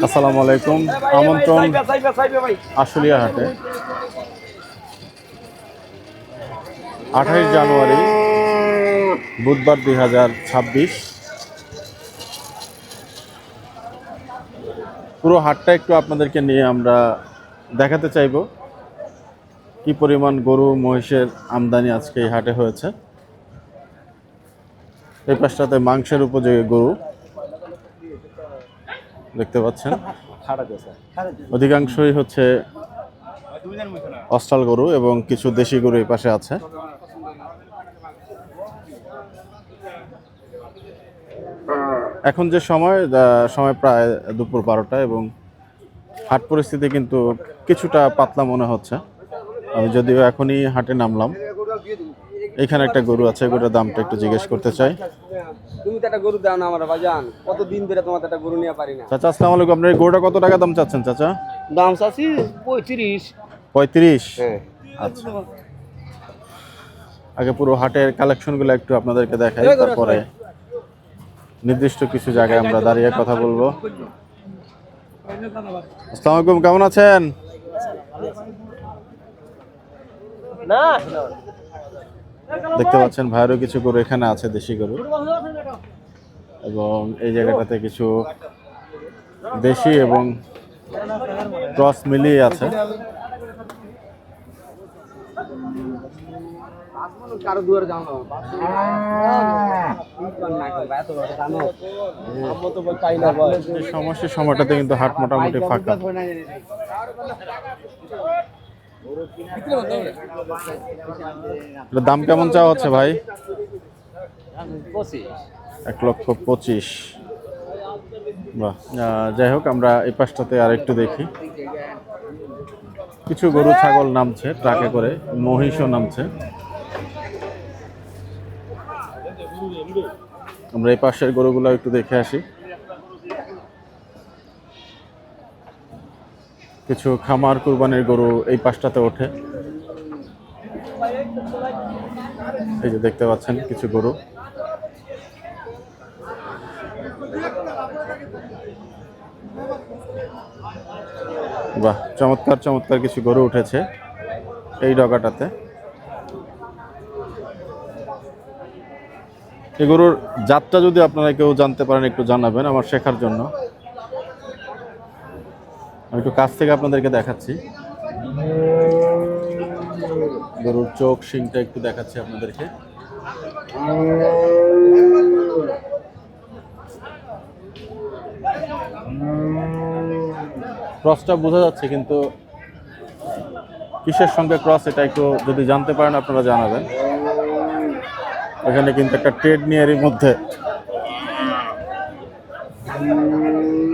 আসসালামু আলাইকুম। আমন্ত্রণ আশুলিয়া হাটে 28 জানুয়ারি বুধবার 2026। পুরো হাটটা একটু আপনাদেরকে নিয়ে আমরা দেখাতে চাইব কি পরিমাণ গরু মহিষের আমদানি আজকে এই হাটে হয়েছে। এই পাশটাতে মাংসের উপযোগী গরু দেখতে পাচ্ছেন, অধিকাংশই হচ্ছে অস্ট্রাল গরু এবং কিছু দেশি গরু এই পাশে আছে। এখন যে সময় প্রায় দুপুর 12টা এবং হাট পরিস্থিতি কিন্তু কিছুটা পাতলা মনে হচ্ছে। আমি যদিও এখনই হাটে নামলাম, এখানে একটা গরু আছে, গরুর দামটা একটু জিজ্ঞেস করতে চাই। তুমি তো একটা গরু দাও না আমার ভাইজান, কতদিন ধরে তোমার একটা গরু নিয়ে পারি না। চাচা আসসালামু আলাইকুম, আপনার এই গরুটা কত টাকা দাম চাচ্ছেন চাচা? দাম চাচ্ছি 35। 35? হ্যাঁ। আচ্ছা, আগে পুরো হাটের কালেকশনগুলো একটু আপনাদেরকে দেখাই, তারপরে নির্দিষ্ট কিছু জায়গায় আমরা দাঁড়িয়ে কথা বলবো। আসসালামু আলাইকুম, কেমন আছেন? দেখতে পাচ্ছেন ভাইয়েরও কিছু গরু এখানে আছে, দেশি গরু, এবং এই জায়গাটাতে কিছু দেশি এবং ক্রস মিলিয়ে আছে। সময়টাতে কিন্তু হাট মোটামুটি ফাঁকা। দাম কেমন চাওয়া হচ্ছে ভাই? 1,25,000। বাহ, যাই হোক, আমরা এই পাশটাতে আর একটু দেখি। কিছু গরু ছাগল নামছে ট্রাকে করে, মহিষও নামছে। আমরা এই পাশের গরুগুলো একটু দেখে আসি। কিছু খামার কুরবানির গরু এই পাশটাতে ওঠে, এই যে দেখতে পাচ্ছেন কিছু গরু। বাহ, চমৎকার চমৎকার কিছু গরু উঠেছে এই ডগাটাতে। এই গরুর জাতটা যদি আপনারা কেউ জানতে পারেন একটু জানাবেন, আমার শেখার জন্য। আমি একটু কাছ থেকে আপনাদেরকে দেখাচ্ছি, গরুর চোখ শিংটা একটু দেখাচ্ছি আপনাদেরকে। ক্রসটা বোঝা যাচ্ছে, কিন্তু কিসের সঙ্গে ক্রস এটা একটু যদি জানতে পারেন আপনারা জানাবেন। এখানে কিন্তু একটা ট্রেড নিয়ে এর মধ্যে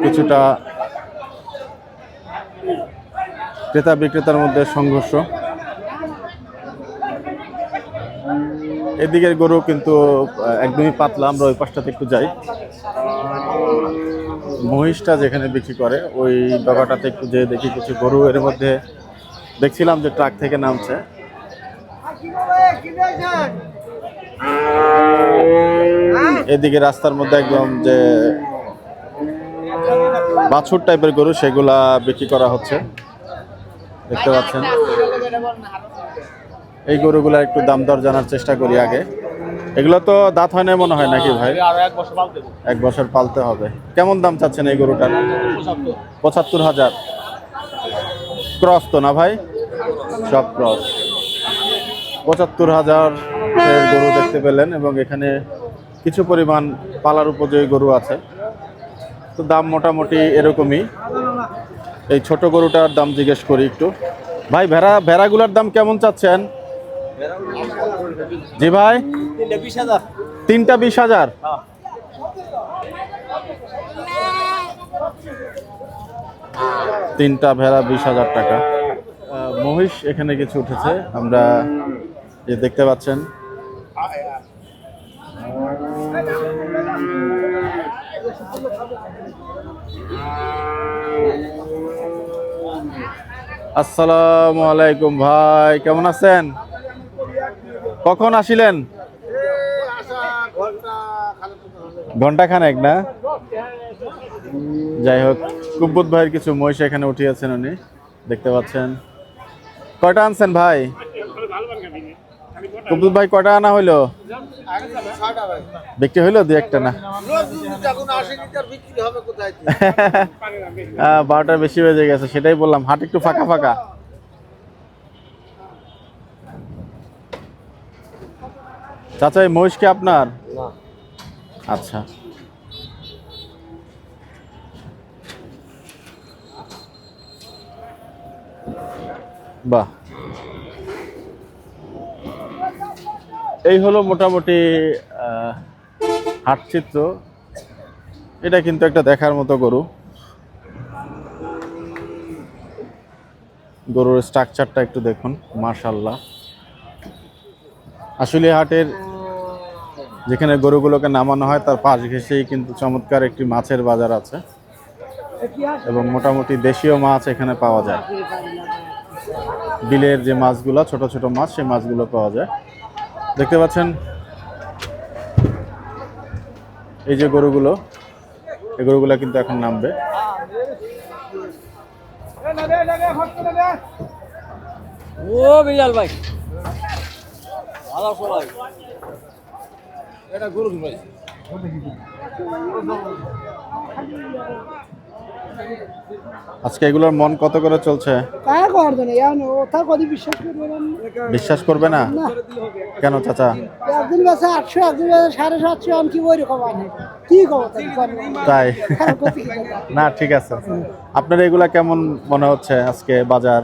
কিছুটা ক্রেতা বিক্রেতার মধ্যে সংঘর্ষ। এদিকের গরু কিন্তু একদমই পাতলা। আমরা ওই পাশটাতে একটু যাই, মহিষটা যেখানে বিক্রি করে ওই ডগাটাতে একটু যেয়ে দেখি কিছু গরু এর মধ্যে দেখছিলাম যে ট্রাক থেকে নামছে। এদিকে রাস্তার মধ্যে একদম যে বাছুর টাইপের গরু সেগুলা বিক্রি করা হচ্ছে, দেখতে পাচ্ছেন। এই গরুগুলা একটু দাম দর জানার চেষ্টা করি আগে। এগুলো তো দাঁত হয় না মনে হয় নাকি ভাই? 1 বছর পালতে হবে। কেমন দাম চাচ্ছেন এই গরুটার? 75,000। ক্রস তো না ভাই? সব ক্রস। 75,000 এর গরু দেখতে পেলেন, এবং এখানে কিছু পরিমাণ পালার উপযোগী গরু আছে। তো দাম মোটামুটি এরকমই। এই ছোট গরুটার দাম জিজ্ঞেস করি একটু। ভাই, ভেড়াগুলোর দাম কেমন চাচ্ছেন? জি ভাই, 3টা 20,000। তিনটা ভেড়া 20,000 টাকা। মহিষ এখানে কিছু উঠেছে, আমরা যে দেখতে পাচ্ছেন। আসসালামু আলাইকুম ভাই, কেমন আছেন? কখন আসিলেন? ঘন্টা খানেক না? যাই হোক, কুব্বুত ভাইয়ের কিছু মহিষ এখানে উঠিয়েছেন উনি, দেখতে পাচ্ছেন। কয়টা আনছেন ভাই? কুব্বুত ভাই কয়টা আনা হইলো? বিক্রি হইলো দুই একটা না? 12টার বেশি বেজে গেছে, সেটাই বললাম, হাট একটু ফাঁকা ফাঁকা। চাচা এই মহিষ কি আপনার? আচ্ছা, বাহ। এই হলো মোটামুটি হাট চিত্র। এটা কিন্তু একটা দেখার মতো গরু। গরুর স্ট্রাকচারটা একটু দেখুন, মাশাআল্লাহ। আসলে হাটের যেখানে গরুগুলোকে নামানো হয় তার পাশ ঘেঁষেই কিন্তু চমৎকার একটি মাছের বাজার আছে এবং মোটামুটি দেশীয় মাছ এখানে পাওয়া যায়। বিলের যে মাছগুলো, ছোট ছোট মাছ, সেই মাছগুলো পাওয়া যায়। দেখতে পাচ্ছেন এই যে গরুগুলো, এই গরুগুলো কিন্তু এখন নামবে। ও বিশাল ভাই, ভালো সবাই। এটা গরু ভাই। আজকে এগুলোর মন কত করে চলছে? বিশ্বাস করবে না কেন চাচা? একদিন বেচা 800, একদিন বেচা 750, আমি কি বই রকম আনি কি খবর তাই না, ঠিক আছে। আপনার এগুলা কেমন মনে হচ্ছে আজকে বাজার?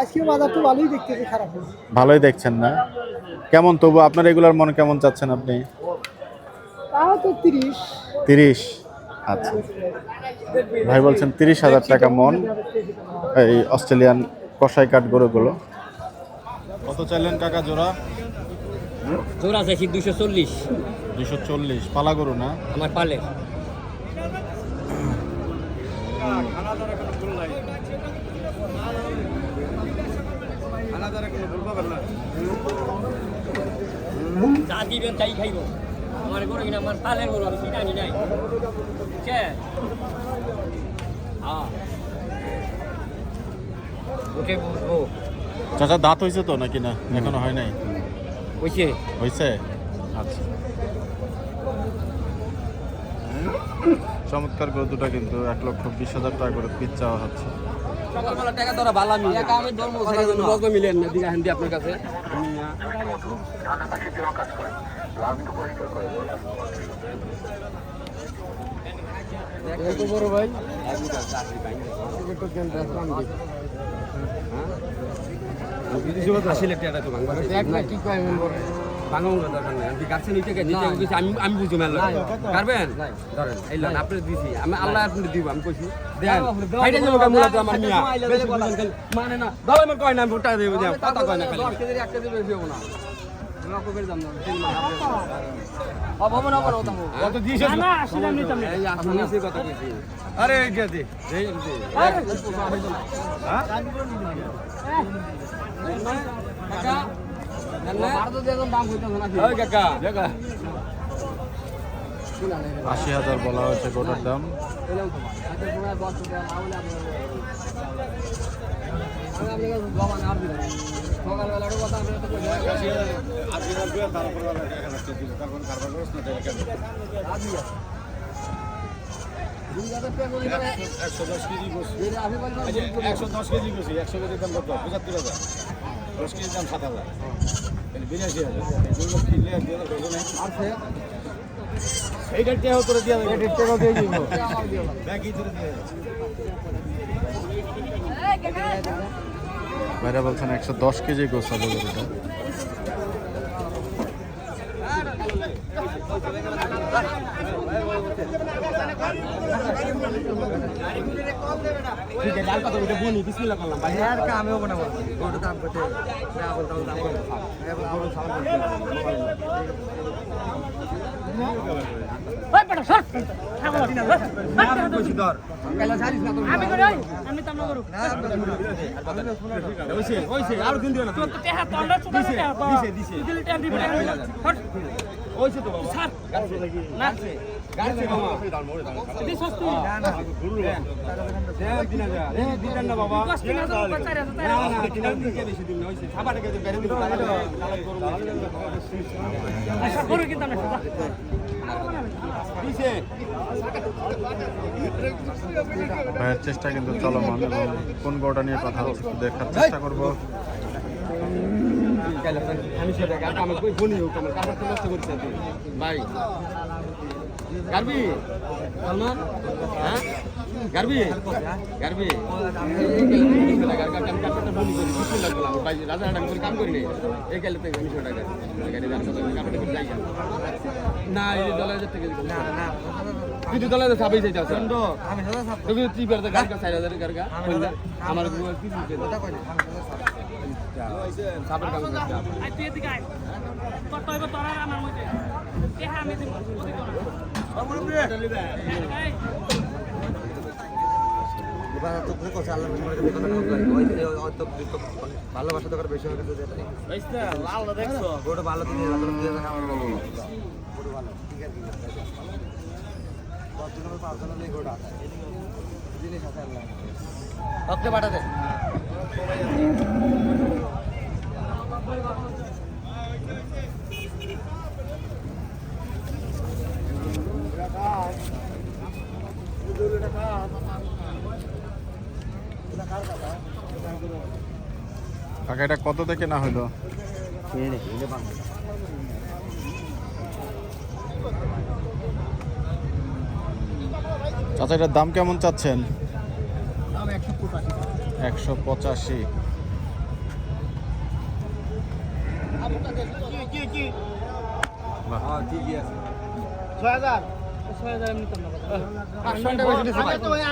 আজকে বাজার তো ভালোই দেখতেছি, খারাপ না। ভালোই দেখছেন না? কেমন তবু আপনার এগুলার মন কেমন চাচ্ছেন আপনি? তাও তো 30। 30? আচ্ছা, ভাই বলছেন 30,000 টাকা মন এই অস্ট্রেলিয়ান কসাই কাঠ গরুগুলো। কত চাইলেন কাকা জোড়া? জোড়া চাইছি 240। 240? পালা গরু না? আমার পালে যা দিবেন তাই খাইব। আমার গরু কিনা আমার পালের গরু, আমি কিনা আনি নাই। ওকে বলবো চাচা দাঁত হয়েছে তো নাকি না? এখনো হয় নাই? হয়েছে হয়েছে? আচ্ছা, চমৎকার গরু দুটা কিন্তু 1,20,000 টাকা করে পিস চাওয়া হচ্ছে। সকালবেলা টাকা তোরা ভালো আমি ধর্ম মিলেন না দিঘা হিন্দি আপনার কাছে। বড় ভাই আমি বুঝি পারবেন আপনি দিছি আমি আল্লাহ আপনি দিব আমি কইছি মানে না দল কয় না ভোটটা দেবো কথা কয় না একটা দেবে দেবো না আরে কাকা 80,000 বলা হয়েছে গোটার দাম। ভাইরা বলছেন 110 কেজি গোছ হবে গরুটা। ওইছে তো বাবা গাড়ছে না গাড়ছে মামা এটি সস্তি না না দিন দিন না বাবা না না দিন দিকে বেশি দিন হইছে ছাবাটাকে যে বেরে দিতে পারে আচ্ছা করে কিন্তু আমরা দিছে ভাইয়ের চেষ্টা কিন্তু চলমান এবং কোন গরুটা নিয়ে কথা হচ্ছে একটু দেখার চেষ্টা করবো। আমি সেটা আমার কই ফোনই হোক আমার কাছে তো নষ্ট করছে ভাই গারবি সালমান হ্যাঁ গারবি গারবি কাম করি এই গেলে তো 200 টাকা না এই $1000 থেকে না না তুই $1000 ছাপাই চাইতে আছে আমি 1000 তুমি তুই বের গাড়ি 4000 গাড়ি আমার কি দিতে কথা কই সাপের কাম করতে আই তুই এদিকে আয় কত হইব তোর আর আমার মধ্যে এ হ্যাঁ আমি দিব ওদিকে না এবার তো দেখো আল্লাহ মনে করে বেতন কাম করে ওই তো ভালোবাসা তো করে বেশি হয়ে গেছে ভাইস্তা লাল দেখছো ওটা ভালো দিন ভালো দিয়ে আমার বলো ওটা ভালো ঠিক আছে কত জন পাঁচ জন নেই গোটা জিনিস আছে আল্লাহ ওকে পাঠা দে কাকা এটা কত থেকে না হইলো? চাচা এটার দাম কেমন চাচ্ছেন? 185। ঠিকই আছে 6000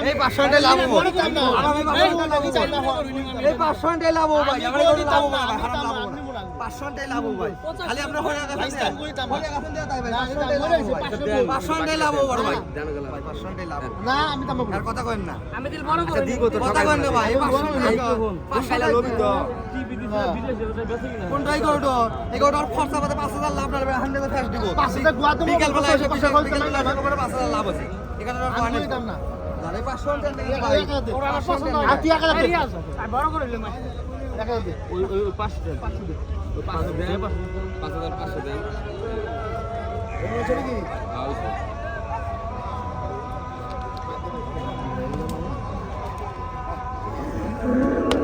এই 500 লাভ হবো এই 500 লাভ হবো ভাই আমরা লাভ হবো ভাই হারাম লাভ হবো 500 লাভ হবো ভাই খালি আপনার হয়ে গেছে হয়ে গেছে দেয়া তাই ভাই 500 লাভ হবো বড় ভাই 500 লাভ না আমি দাম আর কথা কইন না আমি দিল বড় করে দিব তো কথা কইন না ভাই 500 লোবি তো কোনটাই করটো এই করটো খরচা পাতে 5000 লাভ না 100 ফ্যাশ দিব 5000 গুয়া তো বিকাল বেলা এসে বিকাল বেলা 5000 লাভ আছে এখানে আর আমি দাম না আরে 500 টাকা নেই ভাই ওরা আমার পছন্দ হয় আতি টাকা দে আর বড় করে দিলাম টাকা দে ওই 500 টাকা 500 দে 5500 দে এমন ছেড়ে কি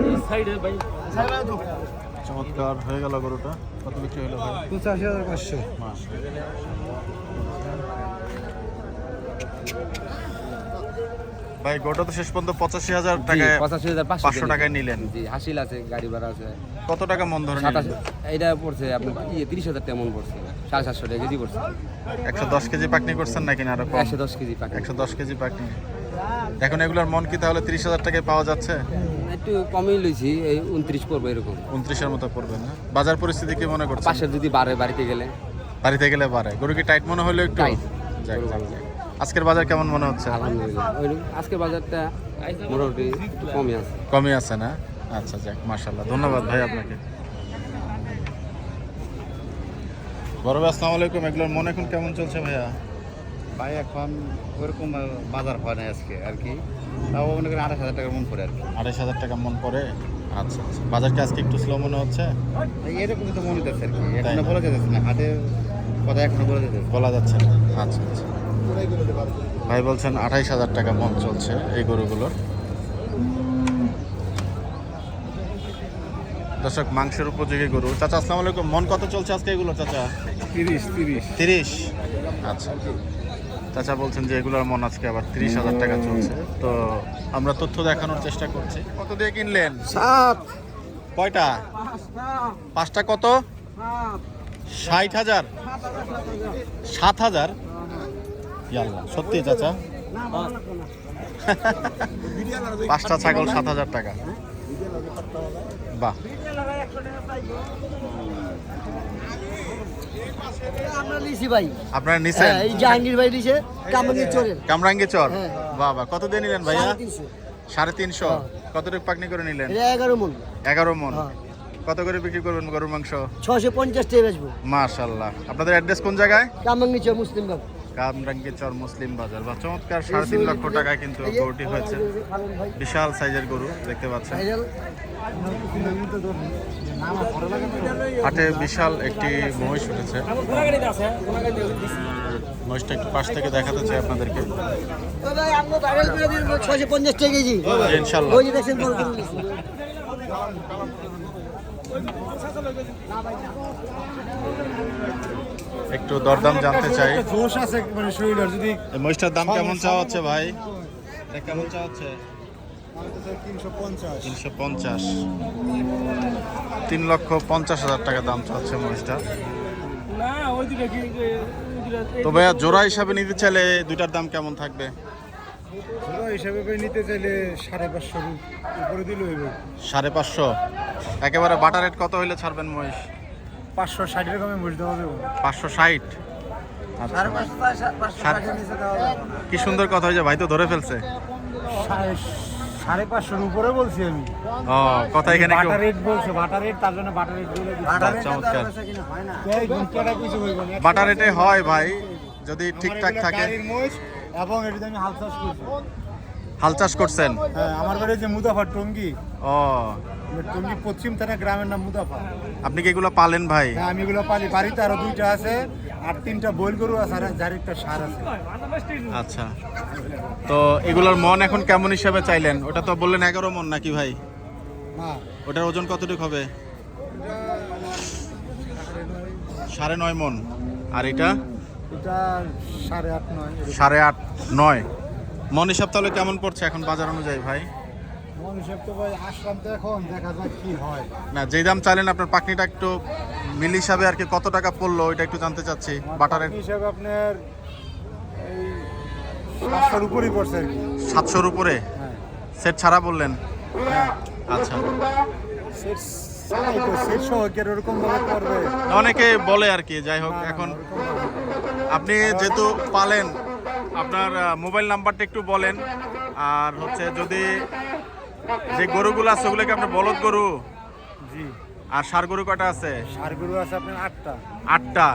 এই সাইডে ভাই চমৎকার হয়ে গেল গরুটা। কত বিক্রি হলো ভাই? 85500 ভাই গরুটা তো শেষ পর্যন্ত 85,000 টাকায় 500 টাকায় নিলেন। জি হাসিল আছে গাড়ি ভাড়া আছে কত টাকা মন ধরে নিলেন? 27 এটা পড়ছে আপনার 30,000 টাকা মন পড়ছে 750 টাকা কেজি পড়ছে 110 কেজি পাকনি করছেন নাকি না আরো কম? 110 কেজি পাকে 110 কেজি পাকনি। এখন এগুলোর মন কি তাহলে 30,000 টাকায় পাওয়া যাচ্ছে? একটু কমই লইছি এই 29 করবে এরকম 29-এর মতো পড়বে না? বাজার পরিস্থিতি কি মনে করছেন? পাশে যদি বাড়ে বাড়িতে গেলে বাড়িতে গেলে বাড়ে। গরু কি টাইট মনে হলো একটু? Tight। যাক, যাক, যাক। আজকের বাজার কেমন মনে হচ্ছে? আলহামদুলিল্লাহ আজকে বাজারটা মোটামুটি একটু কমই আছে কমই আছে না? আচ্ছা যাক মাশাআল্লাহ, ধন্যবাদ ভাই আপনাকে। বড় ভাই আসসালামু আলাইকুম। এগুলোর মন এখন কেমন চলছে ভাইয়া? ভাই এখন ওরকম বাজার হয় না আজকে আর কি তাও মনে করেন 28000 টাকার মন পড়ে আর কি 28,000 টাকা মন পড়ে। আচ্ছা আচ্ছা, বাজার কি আজকে একটু স্লো মনে হচ্ছে? এরকম তো মনে হচ্ছে আর কি তাই এখনো না? বলা যাচ্ছে না হাটে কথা এখনো বলা যাচ্ছে বলা যাচ্ছে না। আচ্ছা আচ্ছা, ভাই বলছেন 28,000 টাকা মন চলছে এই গরুগুলোর। দর্শক মাংসের উপযোগী গরু। চাচা আসসালামু আলাইকুম, মন কত চলছে আজকে এগুলো চাচা? 30। আচ্ছা, চাচা বলছেন যে এগুলোর মন আজকে আবার 30,000 টাকা চলছে। তো আমরা তথ্য দেখানোর চেষ্টা করছি। কত দিয়ে কিনলেন? 7 কয়টা? 5টা কত? 60,000। 7,000? ইয়াল্লাহ, সত্যি চাচা? 5টা ছাগল 7,000 টাকা। বাহ, আমরা লিছি ভাই আপনারা নিছেন? এই জাহাঙ্গীর ভাই লিছে কামরাঙ্গীর চোরের কামরাঙ্গি চর। হ্যাঁ। বাহ বাহ, কত দিয়ে নিলেন ভাইয়া? 350 350। কতটুকু পাকনি করে নিলেন? এটা 11 মন 11 মন। হ্যাঁ। কত করে বিক্রি করবেন গরুর মাংস? 650 টাকা বেচবো। মাশাআল্লাহ। আপনাদের অ্যাড্রেস কোন জায়গায়? কামরাঙ্গি চর মুসলিম বাজার। কামরাঙ্গী চর মুসলিম বাজার। বা চমৎকার 3.5 লক্ষ টাকায় কিন্তু গরুটি হয়েছে। বিশাল সাইজের গরু দেখতে পাচ্ছেন। হাটে বিশাল একটি মহিষ উঠেছে। মহিষটা একটু পাশ থেকে দেখাতে চাই আপনাদেরকে। 650 টাকা কেজি। ইনশাআল্লাহ। ওই যে দেখছেন বড় গরু। একটু দরদাম জানতে চাই। জোশ আছে মানে শরীরের যদি এই মহিষটার দাম কেমন চাওয়া হচ্ছে ভাই? এটা কেমন চাওয়া হচ্ছে? 350 350। 3,50,000 টাকা দাম চাচ্ছে মহিষটা। তো ভাইয়া জোড়া হিসাবে নিতে চাইলে দুইটার দাম কেমন থাকবে? জোড়া হিসাবে করে নিতে চাইলে 550 উপরে দিলে হইবে। 550। একেবারে বাটা রেট কত হইলে ছাড়বেন মহিষ? 560 এর কমে মুজ দেওয়া যাবে 560। আচ্ছা। কি সুন্দর কথা হয়েছে, ভাই তো ধরে ফেলছে। 550 উপরে বলছি আমি। ও কথা এখানে কেউ- বাটা রেট বলছে, বাটা রেট তার জন্য বাটা রেট বলে দিচ্ছি। বাহ, চমৎকার। এই ঘন্টাটা কিছু হইব না। বাটা রেটে হয় ভাই, যদি ঠিকঠাক থাকে। গাড়ির মোজ এবং এটা আমি হাল চাষ করছি। হাল চাষ করছেন? হ্যাঁ, আমার বাড়ি যে মুদাফা টঙ্গী, ও টঙ্গী পশ্চিম থানা গ্রামের নাম মুদাফা। আপনি কি এগুলো পালেন ভাই? হ্যাঁ, আমি এগুলো পালি। বাড়িতে আরো 2টা আছে, আর 3টা বইল গরু আছে, আর যার একটা সার আছে। আচ্ছা, তো এগুলোর মন এখন কেমন হিসাবে চাইলেন? ওটা তো বললেন 11 মন নাকি ভাই? না, ওটার ওজন কতটুকু হবে? 9.5 মন। আর এটা এটা 8.5 9। 8.5 9 মন হিসাব তাহলে কেমন পড়ছে এখন বাজার অনুযায়ী ভাই? মন হিসাব তো ভাই আসলাম তো, এখন দেখা যাক কি হয়। না, যেই দাম চাইলেন আপনার পাকনিটা একটু মিল হিসাবে আর কি কত টাকা পড়লো ওইটা একটু জানতে চাচ্ছি। বাটারের বাকি হিসাবে আপনার এই 700 উপরেই পড়ছে আর কি। 700-র উপরে হ্যাঁ, সেট ছাড়া বললেন? আচ্ছা, সেট ছাড়াই তো, সেট সহ কি আর ওরকম ভাবে করবে? অনেকে বলে আর কি। যাই হোক, না, না, এখন ওরকম ভাবে না। আপনি যেহেতু পালেন, আপনার মোবাইল নাম্বারটা একটু বলেন। আর হচ্ছে যদি যে গরুগুলো আছে ওগুলো কি আপনার বলদ গরু? জি, আর ষাঁড় গরু কটা আছে? সার গরু আছে আপনার 8টা। 8টা।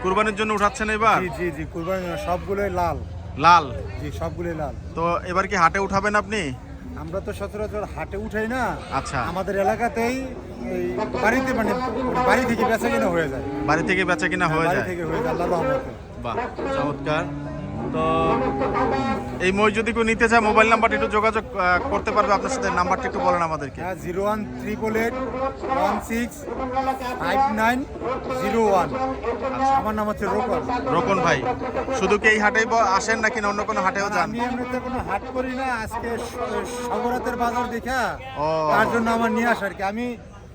কুরবানির জন্য উঠাচ্ছেন এবার? জি জি জি, কুরবানি সবগুলোই লাল। লাল? জি, সবগুলোই লাল। তো এবার কি হাটে উঠাবেন আপনি? আমরা তো সচরাচর হাটে উঠাই না। আচ্ছা, আমাদের এলাকাতেই এই বাড়িতে মানে বাড়ি থেকে বেচা কিনা হয়ে যায়। বাড়ি থেকে বেচা কিনা হয়ে বাড়ি যায়? থেকে হয়ে যায়, আল্লাহর রহমতে। বাহ, চমৎকার। তো এই মই যদি কেউ নিতে চায়, মোবাইল নাম্বারটা একটু যোগাযোগ করতে পারবে আপনার সাথে? নাম্বারটা একটু বলেন আমাদেরকে। হ্যাঁ, 01388165901। আমার নাম হচ্ছে রোকন। রোকন ভাই, শুধু কি এই হাটেই আসেন নাকি না অন্য কোনো হাটেও যান? আমি এমনিতে কোনো হাট করি না, আজকে সবরাতের বাজার দেখা ও। তার জন্য আমার নিয়ে আসা আর কি। আমি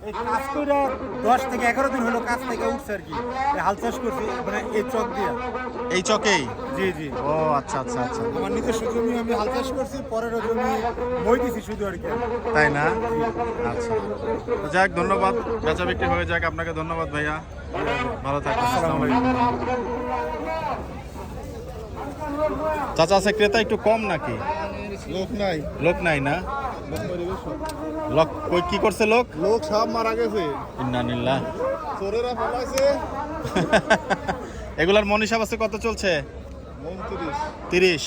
এই কাজ করে 10 থেকে 11 দিন হলো কাজ থেকে উঠছে আর কি। এই হাল চাষ করছি মানে এই চক দিয়ে। এই চকেই? জি জি, ও আচ্ছা আচ্ছা আচ্ছা, আমার নিজস্ব জমি, আমি হাল চাষ করছি, পরের জমি বই দিছি শুধু আর কি। তাই না? আচ্ছা, তো যাক, ধন্যবাদ। বেচা বিক্রি হয়ে যাক। আপনাকে ধন্যবাদ ভাইয়া, ভালো থাকবেন। আসসালামু আলাইকুম। চাচা আছে ক্রেতা একটু কম নাকি? লোক নাই, লোক নাই না? লোক কই কি করছে? লোক লোক সব মারা গেছে, ইন্নানিল্লাহ। চোরেরা ফলাইছে। এগুলার মন হিসাব আছে কত চলছে? 30।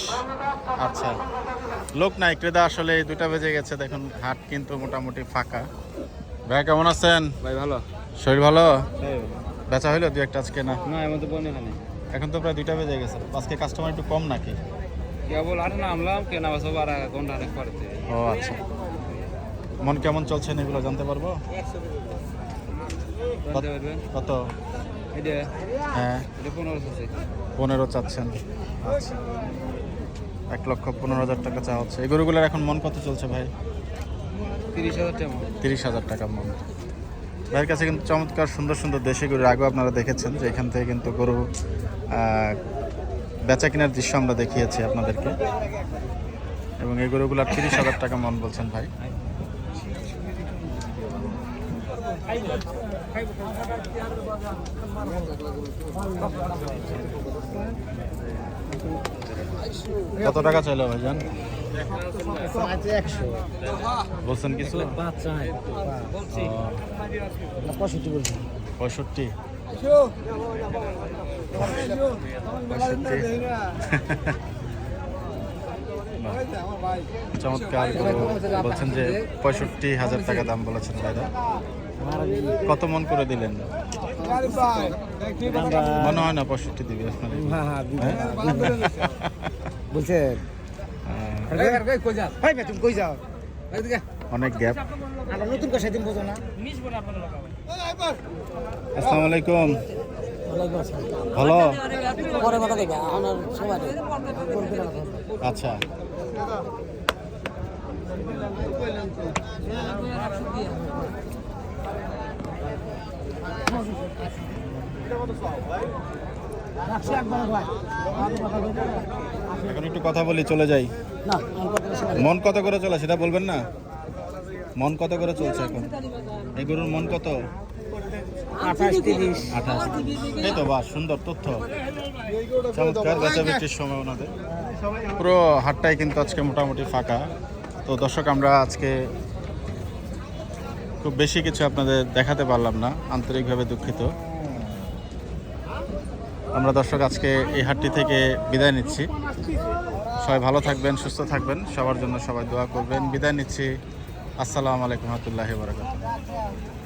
আচ্ছা, লোক নাই, ক্রেতা আসলে 2টা বেজে গেছে। দেখুন হাট কিন্তু মোটামুটি ফাঁকা। ভাই কেমন আছেন? ভাই ভালো। শরীর ভালো? বেচা হইলো 2-1টা আজকে? না, না, এর মধ্যে বনে খানে এখন তো প্রায় 2টা বেজে গেছে। আজকে কাস্টমার একটু কম নাকি? কেবল হাটে নামলাম, কেনা বেচা 12 ঘন্টা অনেক পরেতে। ও আচ্ছা, মন কেমন চলছেন এগুলো জানতে পারবো? জানতে পারবেন? কত? এটা হ্যাঁ, এটা 15 আছে। 15 চাচ্ছেন? আচ্ছা, 1,15,000 টাকা চা হচ্ছে। এই গরুগুলোর এখন মন কত চলছে ভাই? 30,000 টাকা। 30,000 টাকা মন। ভাইয়ের কাছে কিন্তু চমৎকার সুন্দর সুন্দর দেশি গরু আগেও আপনারা দেখেছেন যে এখান থেকে কিন্তু গরু বেচা কেনার দৃশ্য আমরা দেখিয়েছি আপনাদেরকে। এবং এই গরুগুলো 30,000 টাকা মন বলছেন ভাই। কত টাকা চাইলো ভাইজান? বলছেন কিছু? পঁয়ষট্টি বলছি। 65। চমৎকার গরু। বলছেন যে 65,000 টাকা দাম বলেছেন ভাইরা। কত মন করে দিলেন? মনে হয় না 65 দিবে আপনার। বলছেন তুমি কই যাও? অনেক গ্যাপ। আমরা নতুন করে সেদিন বোঝো না। আসসালামু আলাইকুম। ভালো? পরে কথা কইবা আমার সময় নেই। আচ্ছা। এখন একটু কথা বলি, চলে যাই। না মন কত করে চলে সেটা বলবেন না? মন কত করে চলছে এখন এই গরুর? মন কত? 28-30। 28। এই তো বাহ, সুন্দর তথ্য। চমৎকার বেচা বিক্রির সময় ওনাদের। পুরো হাটটাই কিন্তু আজকে মোটামুটি ফাঁকা। তো দর্শক, আমরা আজকে খুব বেশি কিছু আপনাদের দেখাতে পারলাম না, আন্তরিকভাবে দুঃখিত। আমরা দর্শক আজকে এই হাটটি থেকে বিদায় নিচ্ছি। সবাই ভালো থাকবেন, সুস্থ থাকবেন, সবার জন্য সবাই দোয়া করবেন। বিদায় নিচ্ছি। আসসালামু আলাইকুম ওয়া রাহমাতুল্লাহি ওয়া বারাকাতুহু।